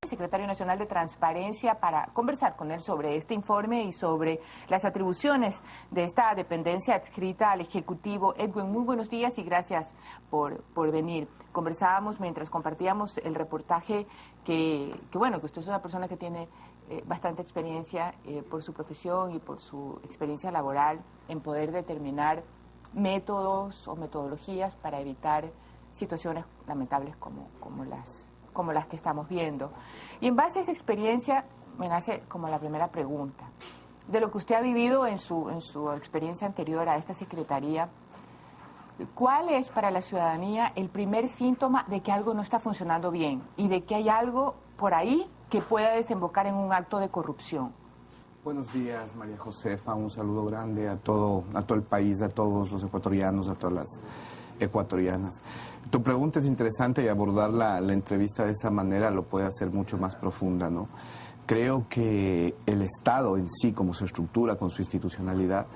secretario nacional de Transparencia, para conversar con él sobre este informe y sobre las atribuciones de esta dependencia adscrita al Ejecutivo. Edwin, muy buenos días y gracias por venir. Conversábamos mientras compartíamos el reportaje que usted es una persona que tiene bastante experiencia por su profesión y por su experiencia laboral en poder determinar métodos o metodologías para evitar situaciones lamentables como las que estamos viendo. Y en base a esa experiencia me nace como la primera pregunta. De lo que usted ha vivido en su experiencia anterior a esta secretaría, ¿cuál es para la ciudadanía el primer síntoma de que algo no está funcionando bien y de que hay algo por ahí que pueda desembocar en un acto de corrupción? Buenos días, María Josefa. Un saludo grande a todo el país, a todos los ecuatorianos, a todas las ecuatorianas. Tu pregunta es interesante y abordar la entrevista de esa manera lo puede hacer mucho más profunda, ¿no? Creo que el Estado en sí, como su estructura, con su institucionalidad,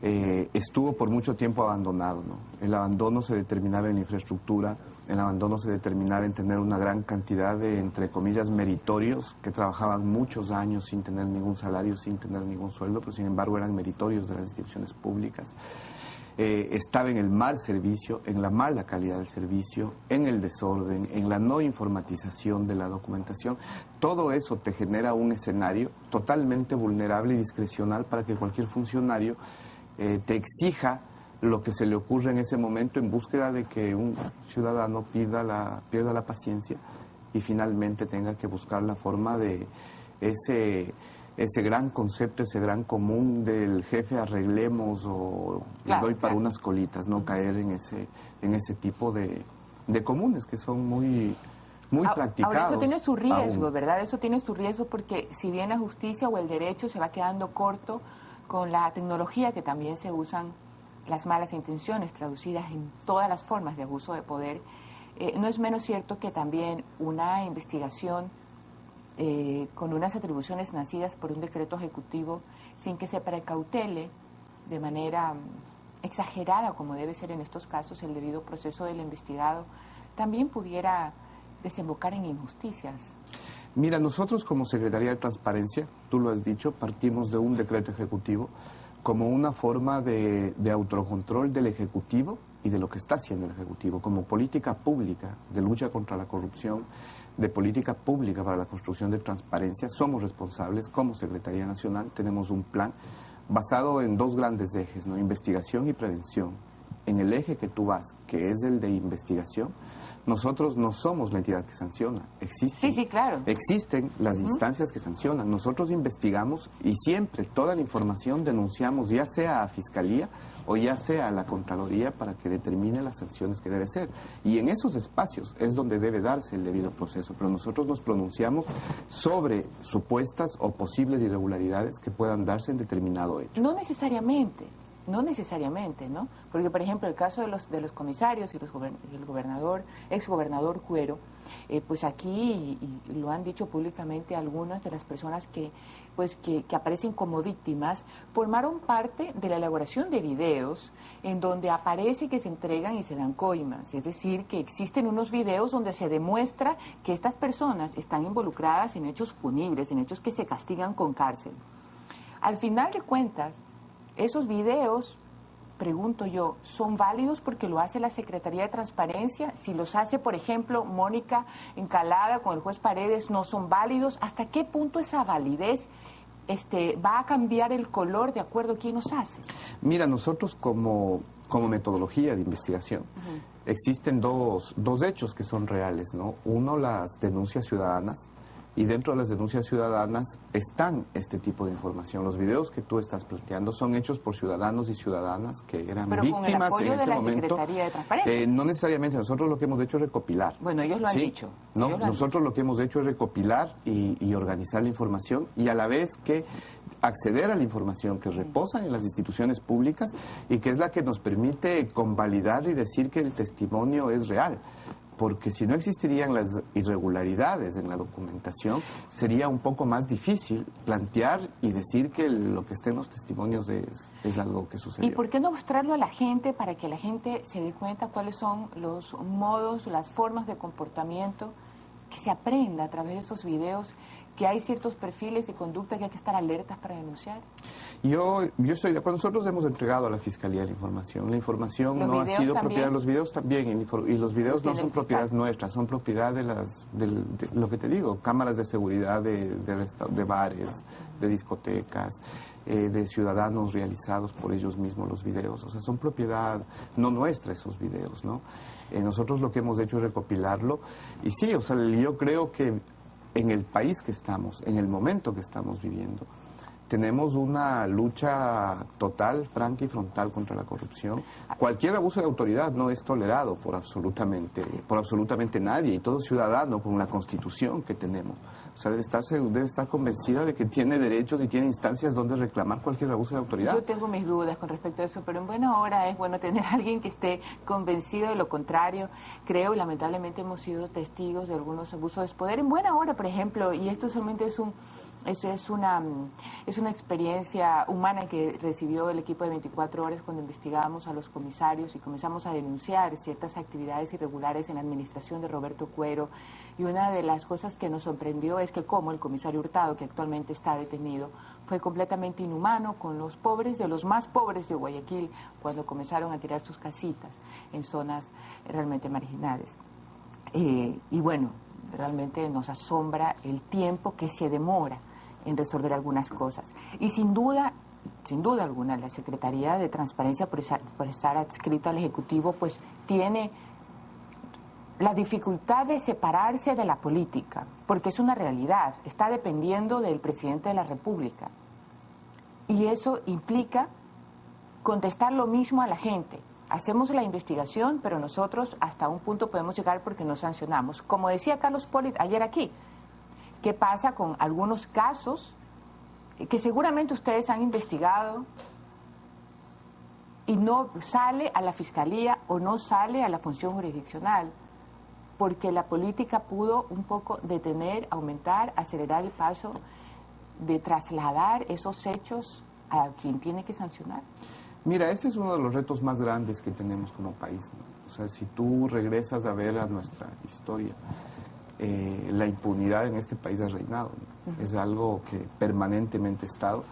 estuvo por mucho tiempo abandonado, ¿no? El abandono se determinaba en la infraestructura, el abandono se determinaba en tener una gran cantidad de, entre comillas, meritorios que trabajaban muchos años sin tener ningún salario, sin tener ningún sueldo, pero sin embargo eran meritorios de las instituciones públicas. Estaba en el mal servicio, en la mala calidad del servicio, en el desorden, en la no informatización de la documentación. Todo eso te genera un escenario totalmente vulnerable y discrecional para que cualquier funcionario te exija lo que se le ocurre en ese momento en búsqueda de que un ciudadano pierda la paciencia y finalmente tenga que buscar la forma de ese gran concepto, ese gran común del jefe arreglemos o le doy para unas colitas, no caer en ese tipo de comunes que son muy practicados. Ahora eso tiene su riesgo, aún. ¿verdad? Eso tiene su riesgo porque si bien la justicia o el derecho se va quedando corto con la tecnología, que también se usan las malas intenciones traducidas en todas las formas de abuso de poder, no es menos cierto que también una investigación con unas atribuciones nacidas por un decreto ejecutivo sin que se precautele de manera exagerada, como debe ser en estos casos, el debido proceso del investigado, también pudiera desembocar en injusticias. Mira, nosotros como Secretaría de Transparencia, tú lo has dicho, partimos de un decreto ejecutivo como una forma de autocontrol del Ejecutivo y de lo que está haciendo el Ejecutivo, como política pública de lucha contra la corrupción, de política pública para la construcción de transparencia. Somos responsables como Secretaría Nacional, tenemos un plan basado en dos grandes ejes, ¿no? Investigación y prevención. En el eje que tú vas, que es el de investigación, nosotros no somos la entidad que sanciona, existen, sí, claro. Existen las instancias que sancionan. Nosotros investigamos y siempre toda la información denunciamos, ya sea a Fiscalía o ya sea a la Contraloría, para que determine las sanciones que debe ser. Y en esos espacios es donde debe darse el debido proceso, pero nosotros nos pronunciamos sobre supuestas o posibles irregularidades que puedan darse en determinado hecho. No necesariamente, ¿no? Porque, por ejemplo, el caso de los comisarios y el gobernador, exgobernador Cuero, pues aquí, y lo han dicho públicamente algunas de las personas que aparecen como víctimas, formaron parte de la elaboración de videos en donde aparece que se entregan y se dan coimas. Es decir, que existen unos videos donde se demuestra que estas personas están involucradas en hechos punibles, en hechos que se castigan con cárcel. Al final de cuentas, esos videos, pregunto yo, ¿son válidos porque lo hace la Secretaría de Transparencia? Si los hace, por ejemplo, Mónica Encalada con el juez Paredes, ¿no son válidos? ¿Hasta qué punto esa validez va a cambiar el color de acuerdo a quién los hace? Mira, nosotros como metodología de investigación, existen dos hechos que son reales, ¿no? Uno, las denuncias ciudadanas. Y dentro de las denuncias ciudadanas están este tipo de información. Los videos que tú estás planteando son hechos por ciudadanos y ciudadanas que eran víctimas en ese momento. Secretaría de Transparencia. No necesariamente, nosotros lo que hemos hecho es recopilar. Bueno, ellos lo han dicho. No, nosotros lo que hemos hecho es recopilar y organizar la información y a la vez que acceder a la información que reposa en las instituciones públicas y que es la que nos permite convalidar y decir que el testimonio es real. Porque si no existirían las irregularidades en la documentación, sería un poco más difícil plantear y decir que lo que está en los testimonios es algo que sucedió. ¿Y por qué no mostrarlo a la gente para que la gente se dé cuenta cuáles son los modos, las formas de comportamiento que se aprenda a través de esos videos que hay ciertos perfiles de conducta que hay que estar alertas para denunciar? Yo estoy de acuerdo. Nosotros hemos entregado a la Fiscalía la información. La información no ha sido propiedad de los videos también, y los videos no son propiedad nuestra, son propiedad de lo que te digo, cámaras de seguridad de bares, de discotecas, de ciudadanos realizados por ellos mismos los videos. O sea, son propiedad no nuestra esos videos, ¿no? Nosotros lo que hemos hecho es recopilarlo. Y sí, o sea, yo creo que en el país que estamos, en el momento que estamos viviendo, tenemos una lucha total, franca y frontal contra la corrupción. Cualquier abuso de autoridad no es tolerado por absolutamente nadie, y todo ciudadano con la Constitución que tenemos. O sea, debe estar convencida de que tiene derechos y tiene instancias donde reclamar cualquier abuso de autoridad. Yo tengo mis dudas con respecto a eso, pero en buena hora es bueno tener a alguien que esté convencido de lo contrario. Creo, y lamentablemente hemos sido testigos de algunos abusos de poder en buena hora, por ejemplo, y esto solamente es una experiencia humana que recibió el equipo de 24 horas cuando investigamos a los comisarios y comenzamos a denunciar ciertas actividades irregulares en la administración de Roberto Cuero. Y una de las cosas que nos sorprendió es que como el comisario Hurtado, que actualmente está detenido, fue completamente inhumano con los pobres, de los más pobres de Guayaquil, cuando comenzaron a tirar sus casitas en zonas realmente marginales. Y bueno, realmente nos asombra el tiempo que se demora en resolver algunas cosas. Y sin duda alguna, la Secretaría de Transparencia, por estar adscrita al Ejecutivo, pues tiene la dificultad de separarse de la política, porque es una realidad, está dependiendo del presidente de la República. Y eso implica contestar lo mismo a la gente. Hacemos la investigación, pero nosotros hasta un punto podemos llegar porque nos sancionamos. Como decía Carlos Polit ayer aquí, ¿qué pasa con algunos casos que seguramente ustedes han investigado y no sale a la Fiscalía o no sale a la función jurisdiccional? Porque la política pudo un poco detener, aumentar, acelerar el paso de trasladar esos hechos a quien tiene que sancionar. Mira, ese es uno de los retos más grandes que tenemos como país, ¿no? O sea, si tú regresas a ver a nuestra historia, la impunidad en este país ha reinado, ¿no? Es algo que permanentemente ha estado.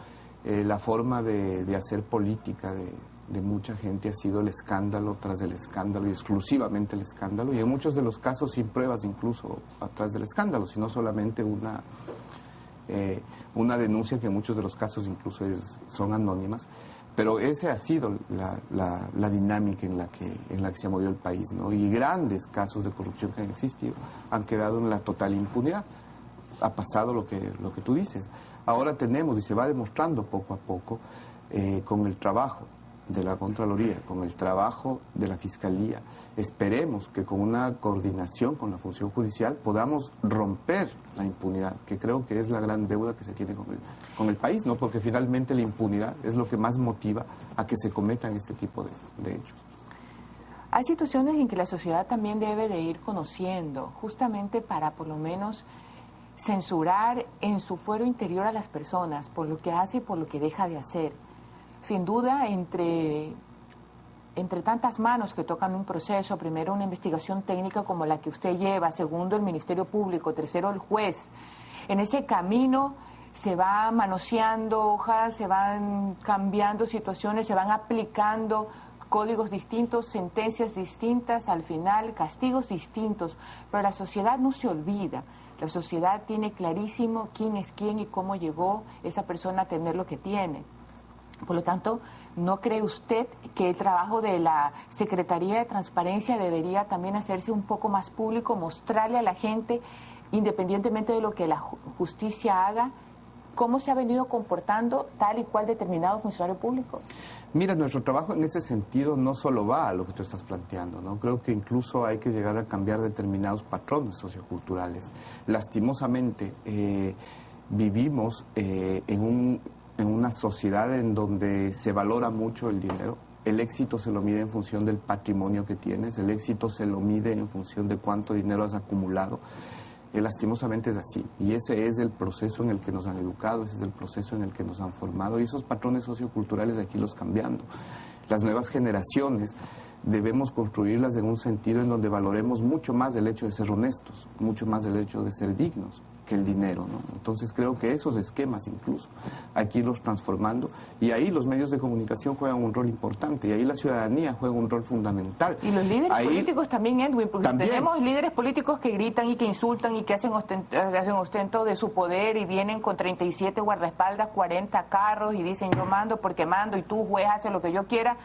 La forma de hacer política de mucha gente ha sido el escándalo tras el escándalo y exclusivamente el escándalo, y en muchos de los casos sin pruebas incluso atrás del escándalo, sino solamente una denuncia que en muchos de los casos incluso son anónimas. Pero esa ha sido la dinámica en la que se ha movido el país, ¿no? Y grandes casos de corrupción que han existido han quedado en la total impunidad. Ha pasado lo que tú dices. Ahora tenemos, y se va demostrando poco a poco, con el trabajo de la Contraloría, con el trabajo de la Fiscalía, esperemos que con una coordinación con la función judicial podamos romper la impunidad, que creo que es la gran deuda que se tiene con el país, ¿no? Porque finalmente la impunidad es lo que más motiva a que se cometan este tipo de hechos. Hay situaciones en que la sociedad también debe de ir conociendo, justamente para por lo menos censurar en su fuero interior a las personas por lo que hace y por lo que deja de hacer. Sin duda, entre tantas manos que tocan un proceso, primero una investigación técnica como la que usted lleva, segundo el Ministerio Público, tercero el juez, en ese camino se va manoseando hojas, se van cambiando situaciones, se van aplicando códigos distintos, sentencias distintas, al final castigos distintos, pero la sociedad no se olvida. La sociedad tiene clarísimo quién es quién y cómo llegó esa persona a tener lo que tiene. Por lo tanto, ¿no cree usted que el trabajo de la Secretaría de Transparencia debería también hacerse un poco más público, mostrarle a la gente, independientemente de lo que la justicia haga, cómo se ha venido comportando tal y cual determinado funcionario público? Mira, nuestro trabajo en ese sentido no solo va a lo que tú estás planteando, ¿no? Creo que incluso hay que llegar a cambiar determinados patrones socioculturales. Lastimosamente, vivimos en una sociedad en donde se valora mucho el dinero. El éxito se lo mide en función del patrimonio que tienes, el éxito se lo mide en función de cuánto dinero has acumulado. Lastimosamente es así, y ese es el proceso en el que nos han educado, ese es el proceso en el que nos han formado, y esos patrones socioculturales aquí los cambiando. Las nuevas generaciones debemos construirlas en un sentido en donde valoremos mucho más el hecho de ser honestos, mucho más el hecho de ser dignos que el dinero, ¿no? Entonces creo que esos esquemas incluso hay que irlos transformando, y ahí los medios de comunicación juegan un rol importante, y ahí la ciudadanía juega un rol fundamental. Y los líderes políticos también, Edwin, porque también tenemos líderes políticos que gritan y que insultan y que hacen ostento de su poder y vienen con 37 guardaespaldas, 40 carros y dicen yo mando porque mando y tú juez hace lo que yo quiera.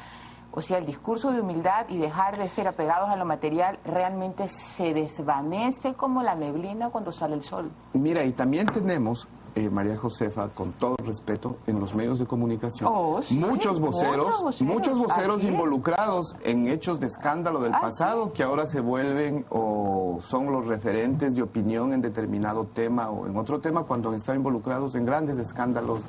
O sea, el discurso de humildad y dejar de ser apegados a lo material realmente se desvanece como la neblina cuando sale el sol. Mira, y también tenemos, María Josefa, con todo respeto, en los medios de comunicación, sí, muchos voceros involucrados en hechos de escándalo del pasado que ahora se vuelven o son los referentes de opinión en determinado tema o en otro tema, cuando han estado involucrados en grandes escándalos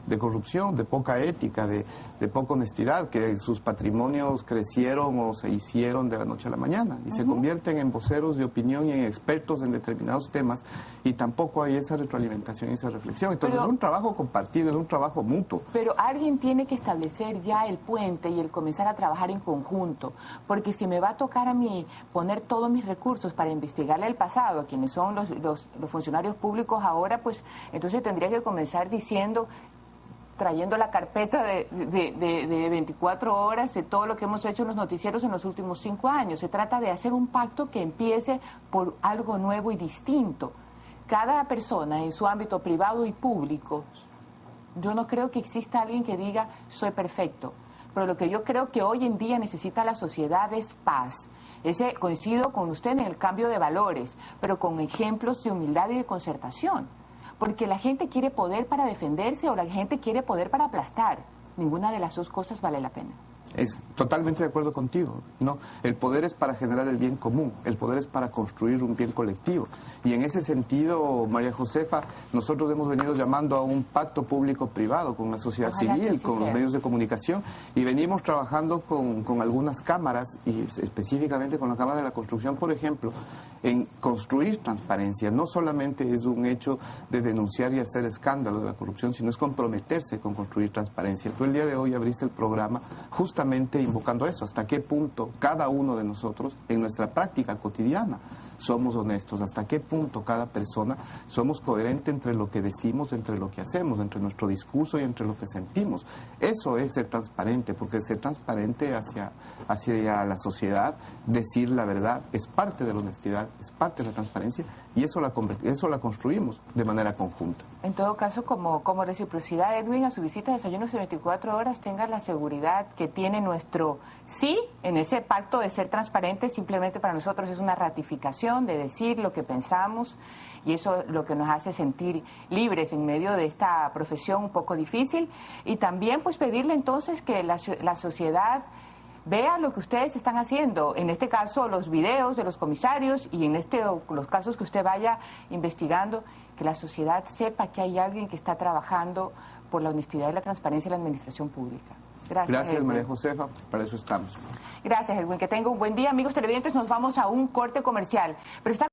de corrupción, de poca ética, de poca honestidad, que sus patrimonios crecieron o se hicieron de la noche a la mañana y se convierten en voceros de opinión y en expertos en determinados temas, y tampoco hay esa retroalimentación y esa reflexión. Entonces es un trabajo compartido, es un trabajo mutuo. Pero alguien tiene que establecer ya el puente y el comenzar a trabajar en conjunto, porque si me va a tocar a mí poner todos mis recursos para investigarle el pasado a quienes son los funcionarios públicos ahora, pues entonces tendría que comenzar trayendo la carpeta de 24 horas de todo lo que hemos hecho en los noticieros en los últimos 5 años. Se trata de hacer un pacto que empiece por algo nuevo y distinto. Cada persona en su ámbito privado y público, yo no creo que exista alguien que diga soy perfecto, pero lo que yo creo que hoy en día necesita la sociedad es paz. Coincido con usted en el cambio de valores, pero con ejemplos de humildad y de concertación, porque la gente quiere poder para defenderse o la gente quiere poder para aplastar. Ninguna de las dos cosas vale la pena. Es totalmente de acuerdo contigo, ¿no? El poder es para generar el bien común, el poder es para construir un bien colectivo. Y en ese sentido, María Josefa, nosotros hemos venido llamando a un pacto público-privado con la sociedad civil, con los medios de comunicación, y venimos trabajando con algunas cámaras, y específicamente con la Cámara de la Construcción, por ejemplo, en construir transparencia. No solamente es un hecho de denunciar y hacer escándalo de la corrupción, sino es comprometerse con construir transparencia. Tú el día de hoy abriste el programa justamente invocando eso, hasta qué punto cada uno de nosotros en nuestra práctica cotidiana somos honestos, hasta qué punto cada persona somos coherentes entre lo que decimos, entre lo que hacemos, entre nuestro discurso y entre lo que sentimos. Eso es ser transparente, porque ser transparente hacia la sociedad, decir la verdad, es parte de la honestidad, es parte de la transparencia, y eso la construimos de manera conjunta. En todo caso, como reciprocidad, Edwin, a su visita a Desayunos de 24 horas, tenga la seguridad que tiene nuestro sí en ese pacto de ser transparente. Simplemente para nosotros es una ratificación de decir lo que pensamos, y eso es lo que nos hace sentir libres en medio de esta profesión un poco difícil. Y también pues pedirle entonces que la sociedad vea lo que ustedes están haciendo, en este caso los videos de los comisarios, y en los casos que usted vaya investigando, que la sociedad sepa que hay alguien que está trabajando por la honestidad y la transparencia en la administración pública. Gracias, María Josefa, para eso estamos. Gracias, Edwin, que tenga un buen día. Amigos televidentes, nos vamos a un corte comercial. Pero está